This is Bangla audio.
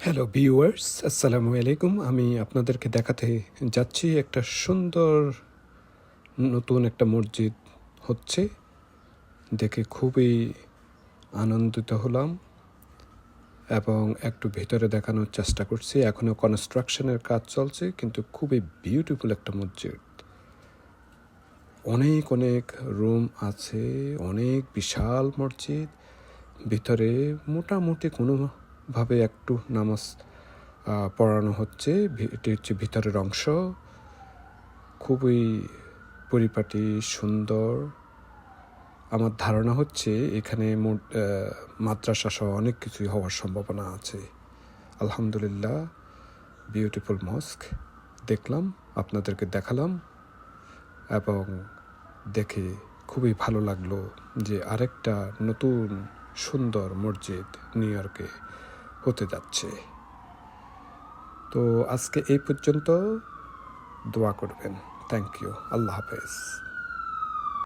হ্যালো ভিউয়ার্স, আসসালামু আলাইকুম। আমি আপনাদেরকে দেখাতে যাচ্ছি একটা সুন্দর নতুন একটা মসজিদ হচ্ছে। দেখে খুবই আনন্দিত হলাম এবং একটু ভেতরে দেখানোর চেষ্টা করছি। এখনও কনস্ট্রাকশনের কাজ চলছে, কিন্তু খুবই বিউটিফুল একটা মসজিদ। অনেক অনেক রুম আছে, অনেক বিশাল মসজিদ। ভিতরে মোটামুটি কোনোভাবে একটু নামাজ পড়ানো হচ্ছে। এটি হচ্ছে ভিতরের অংশ, খুবই পরিপাটি, সুন্দর। আমার ধারণা হচ্ছে এখানে মাদ্রাসা সহ অনেক কিছুই হওয়ার সম্ভাবনা আছে। আলহামদুলিল্লাহ, বিউটিফুল মস্ক দেখলাম, আপনাদেরকে দেখালাম এবং দেখে খুবই ভালো লাগলো যে আরেকটা নতুন সুন্দর মসজিদ নিউ ইয়র্কে হতে যাচ্ছে। তো আজকে এই পর্যন্ত। দোয়া করবেন। Thank you. আল্লাহ হাফেজ।